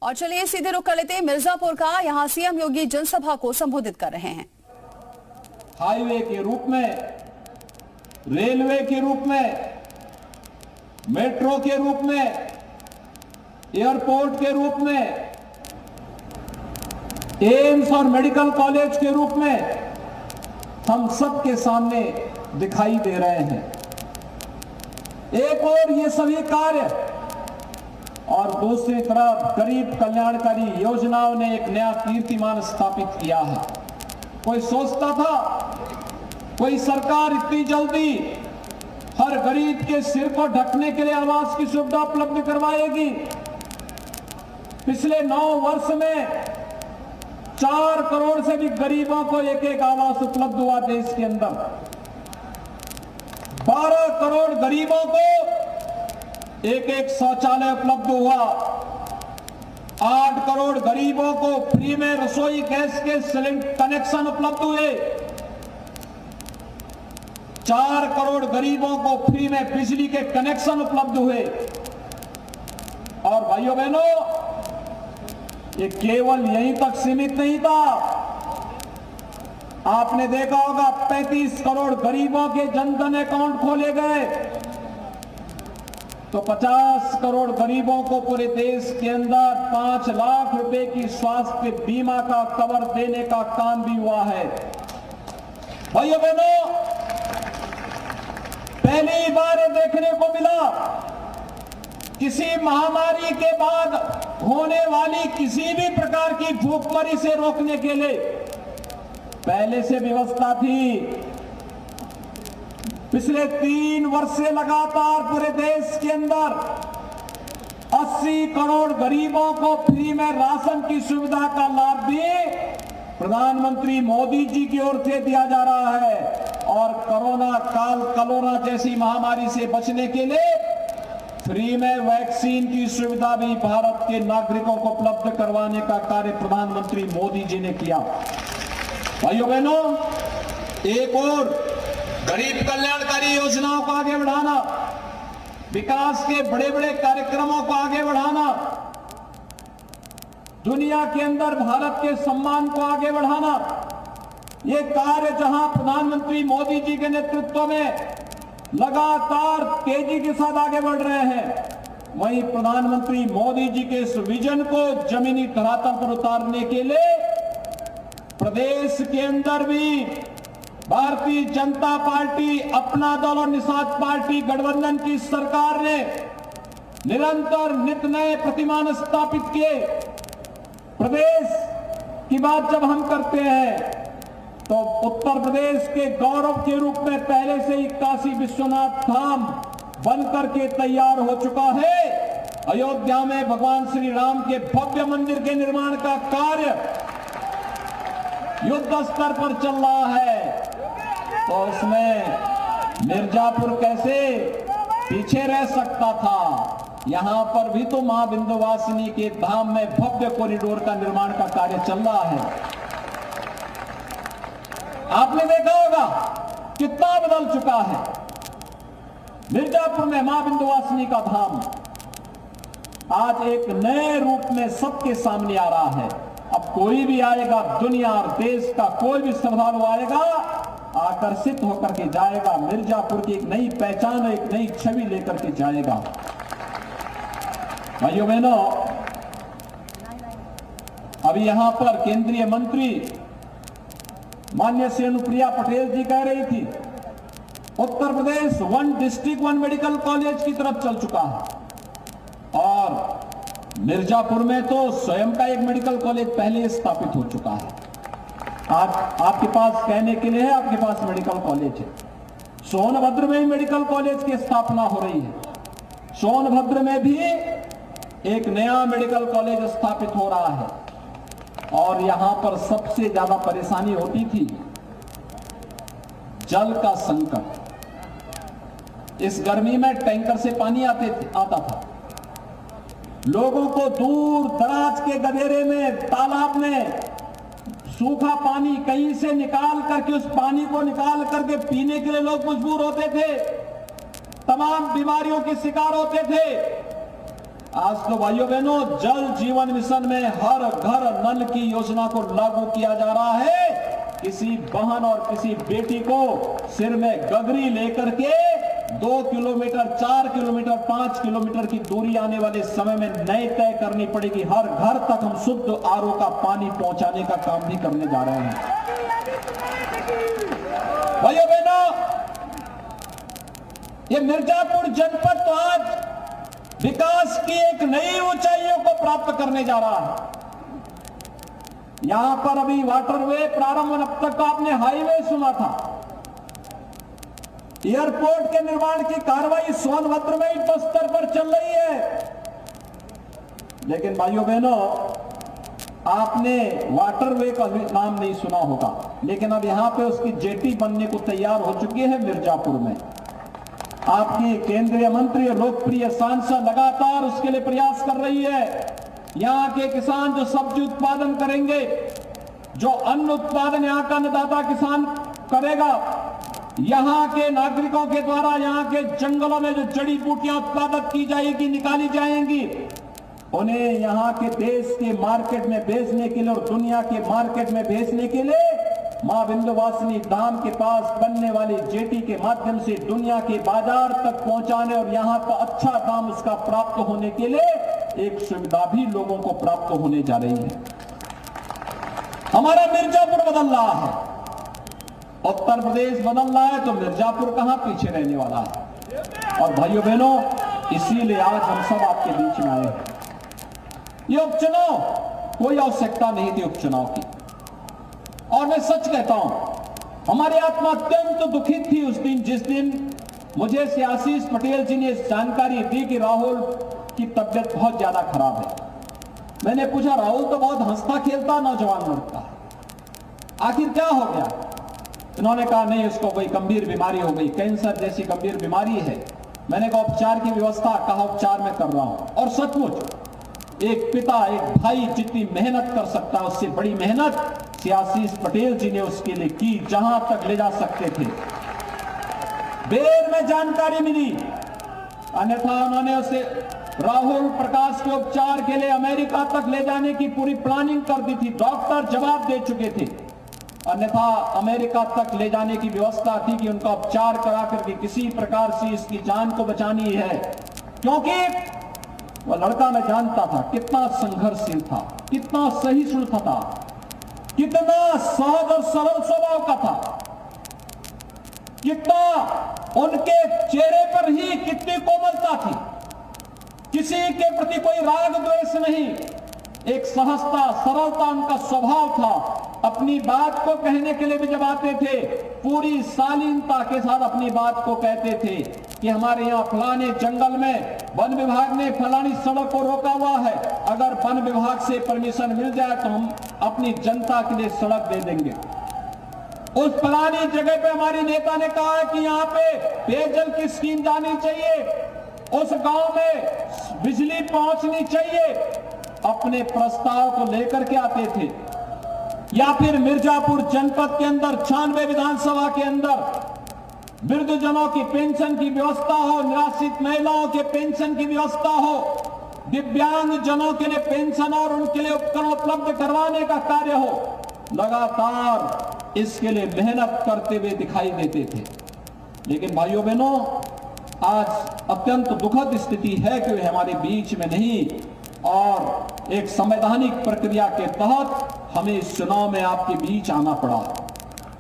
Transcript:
और चलिए सीधे रुख कर लेते हैं मिर्जापुर का। यहाँ सीएम योगी जनसभा को संबोधित कर रहे हैं। हाईवे के रूप में, रेलवे के रूप में, मेट्रो के रूप में, एयरपोर्ट के रूप में, एम्स और मेडिकल कॉलेज के रूप में हम सबके सामने दिखाई दे रहे हैं। एक और ये सभी कार्य और दूसरी तरफ गरीब कल्याणकारी योजनाओं ने एक नया कीर्तिमान स्थापित किया है। कोई सोचता था कोई सरकार इतनी जल्दी हर गरीब के सिर को ढकने के लिए आवास की सुविधा उपलब्ध करवाएगी। पिछले 9 वर्ष में 4 करोड़ से भी गरीबों को एक एक आवास उपलब्ध हुआ देश के अंदर। 12 करोड़ गरीबों को एक एक शौचालय उपलब्ध हुआ। 8 करोड़ गरीबों को फ्री में रसोई गैस के सिलेंडर कनेक्शन उपलब्ध हुए। 4 करोड़ गरीबों को फ्री में बिजली के कनेक्शन उपलब्ध हुए। और भाइयों बहनों, ये केवल यहीं तक सीमित नहीं था। आपने देखा होगा 35 करोड़ गरीबों के जनधन अकाउंट खोले गए, तो 50 करोड़ गरीबों को पूरे देश के अंदर 5 लाख रुपए की स्वास्थ्य बीमा का कवर देने का काम भी हुआ है। भाइयों बहनों, पहली बार ये देखने को मिला किसी महामारी के बाद होने वाली किसी भी प्रकार की भूखमरी से रोकने के लिए पहले से व्यवस्था थी। पिछले 3 वर्ष से लगातार पूरे देश के अंदर 80 करोड़ गरीबों को फ्री में राशन की सुविधा का लाभ भी प्रधानमंत्री मोदी जी की ओर से दिया जा रहा है। और कोरोना जैसी महामारी से बचने के लिए फ्री में वैक्सीन की सुविधा भी भारत के नागरिकों को उपलब्ध करवाने का कार्य प्रधानमंत्री मोदी जी ने किया। भाइयों बहनों, एक और गरीब कल्याणकारी योजनाओं को आगे बढ़ाना, विकास के बड़े बड़े कार्यक्रमों को आगे बढ़ाना, दुनिया के अंदर भारत के सम्मान को आगे बढ़ाना, ये कार्य जहां प्रधानमंत्री मोदी जी के नेतृत्व में लगातार तेजी के साथ आगे बढ़ रहे हैं, वहीं प्रधानमंत्री मोदी जी के इस विजन को जमीनी धरातल पर उतारने के लिए प्रदेश के अंदर भी भारतीय जनता पार्टी, अपना दल और निषाद पार्टी गठबंधन की सरकार ने निरंतर नित नए प्रतिमान स्थापित किए। प्रदेश की बात जब हम करते हैं तो उत्तर प्रदेश के गौरव के रूप में पहले से ही काशी विश्वनाथ धाम बनकर के तैयार हो चुका है। अयोध्या में भगवान श्री राम के भव्य मंदिर के निर्माण का कार्य युद्ध स्तर पर चल रहा है, तो उसमें मिर्जापुर कैसे पीछे रह सकता था। यहां पर भी तो मां विंध्यवासिनी के धाम में भव्य कॉरिडोर का निर्माण का कार्य चल रहा है। आपने देखा होगा कितना बदल चुका है। मिर्जापुर में मां विंध्यवासिनी का धाम आज एक नए रूप में सबके सामने आ रहा है। अब कोई भी आएगा, दुनिया और देश का कोई भी श्रद्धालु आएगा, आकर्षित होकर के जाएगा। मिर्जापुर की एक नई पहचान, एक नई छवि लेकर के जाएगा। भाइयों बहनों, अभी यहां पर केंद्रीय मंत्री माननीय श्री अनुप्रिया पटेल जी कह रही थी Uttar Pradesh 1 district 1 medical college की तरफ चल चुका है, और मिर्जापुर में तो स्वयं का एक मेडिकल कॉलेज पहले स्थापित हो चुका है। आज आपके पास कहने के लिए है, आपके पास मेडिकल कॉलेज है। सोनभद्र में भी मेडिकल कॉलेज की स्थापना हो रही है। सोनभद्र में भी एक नया मेडिकल कॉलेज स्थापित हो रहा है। और यहां पर सबसे ज्यादा परेशानी होती थी जल का संकट। इस गर्मी में टैंकर से पानी आता था। लोगों को दूर दराज के गधेरे में, तालाब में सूखा पानी कहीं से निकाल करके, उस पानी को निकाल करके पीने के लिए लोग मजबूर होते थे, तमाम बीमारियों के शिकार होते थे। आज तो भाइयों बहनों जल जीवन मिशन में हर घर नल की योजना को लागू किया जा रहा है। किसी बहन और किसी बेटी को सिर में गगरी लेकर के 2 किलोमीटर, 4 किलोमीटर, 5 किलोमीटर की दूरी आने वाले समय में नई तय करनी पड़ेगी। हर घर तक हम शुद्ध आरओ का पानी पहुंचाने का काम भी करने जा रहे हैं। भाइयों बहनों, ये मिर्जापुर जनपद तो आज विकास की एक नई ऊंचाइयों को प्राप्त करने जा रहा है। यहां पर अभी वाटरवे प्रारंभ, अब तक आपने हाईवे सुना था। एयरपोर्ट के निर्माण की कार्रवाई सोनभद्र में युद्ध स्तर पर चल रही है। लेकिन भाइयों बहनों, आपने वाटरवे का नाम नहीं सुना होगा, लेकिन अब यहां पे उसकी जेटी बनने को तैयार हो चुकी है मिर्जापुर में। आपकी केंद्रीय मंत्री और लोकप्रिय सांसद लगातार उसके लिए प्रयास कर रही है। यहां के किसान जो सब्जी उत्पादन करेंगे, जो अन्न उत्पादन यहां का अन्नदाता किसान करेगा, यहां के नागरिकों के द्वारा यहां के जंगलों में जो जड़ी बूटियां उत्पादक की जाएगी, निकाली जाएंगी, उन्हें यहां के देश के मार्केट में बेचने के लिए और दुनिया के मार्केट में भेजने के लिए मां विंध्यवासिनी धाम के पास बनने वाली जेटी के माध्यम से दुनिया के बाजार तक पहुंचाने और यहां पर अच्छा दाम उसका प्राप्त होने के लिए एक सुविधा भी लोगों को प्राप्त होने जा रही है। हमारा मिर्जापुर बदल रहा है, उत्तर प्रदेश बदल रहा है, तो मिर्जापुर कहां पीछे रहने वाला है। और भाइयों बहनों, इसीलिए आज हम सब आपके बीच में आए हैं। ये उपचुनाव कोई आवश्यकता नहीं थी उपचुनाव की, और मैं सच कहता हूं, हमारी आत्मा अत्यंत दुखित थी उस दिन जिस दिन मुझे श्री आशीष पटेल जी ने जानकारी दी कि राहुल की तबियत बहुत ज्यादा खराब है। मैंने पूछा, राहुल तो बहुत हंसता खेलता नौजवान लड़का, आखिर क्या हो गया? इन्होंने कहा, नहीं, उसको कोई गंभीर बीमारी हो गई, कैंसर जैसी गंभीर बीमारी है। मैंने कहा उपचार की व्यवस्था, कहा उपचार मैं कर रहा हूं। और सचमुच एक पिता, एक भाई जितनी मेहनत कर सकता है, उससे बड़ी मेहनत श्री आशीष पटेल जी ने उसके लिए की, जहां तक ले जा सकते थे। देर में जानकारी मिली, अन्यथा उन्होंने उसे राहुल प्रकाश के उपचार के लिए अमेरिका तक ले जाने की पूरी प्लानिंग कर दी थी। डॉक्टर जवाब दे चुके थे, अन्यथा अमेरिका तक ले जाने की व्यवस्था थी कि उनका उपचार करा करके किसी प्रकार से इसकी जान को बचानी है। क्योंकि वह लड़का, मैं जानता था कितना संघर्षशील था, कितना सहिष्णुता था, कितना सहज और सरल स्वभाव का था, कितना उनके चेहरे पर ही कितनी कोमलता थी, किसी के प्रति कोई राग द्वेष नहीं, एक सहजता, सरलता उनका स्वभाव था। अपनी बात को कहने के लिए भी जब आते थे, पूरी शालीनता के साथ अपनी बात को कहते थे कि हमारे यहाँ फलाने जंगल में वन विभाग ने फलानी सड़क को रोका हुआ है, अगर वन विभाग से परमिशन मिल जाए तो हम अपनी जनता के लिए सड़क दे देंगे। उस फलानी जगह पे हमारी नेता ने कहा है कि यहाँ पे पेयजल की स्कीम जानी चाहिए, उस गांव में बिजली पहुंचनी चाहिए, अपने प्रस्ताव को लेकर के आते थे। या फिर मिर्जापुर जनपद के अंदर 96 विधानसभा के अंदर वृद्धजनों की पेंशन की व्यवस्था हो, निराश्रित महिलाओं के पेंशन की व्यवस्था हो, दिव्यांग जनों के लिए पेंशन और उनके लिए उपकरण उपलब्ध करवाने का कार्य हो, लगातार इसके लिए मेहनत करते हुए दिखाई देते थे। लेकिन भाइयों बहनों, आज अत्यंत दुखद स्थिति है कि वे हमारे बीच में नहीं, और एक संवैधानिक प्रक्रिया के तहत हमें इस चुनाव में आपके बीच आना पड़ा।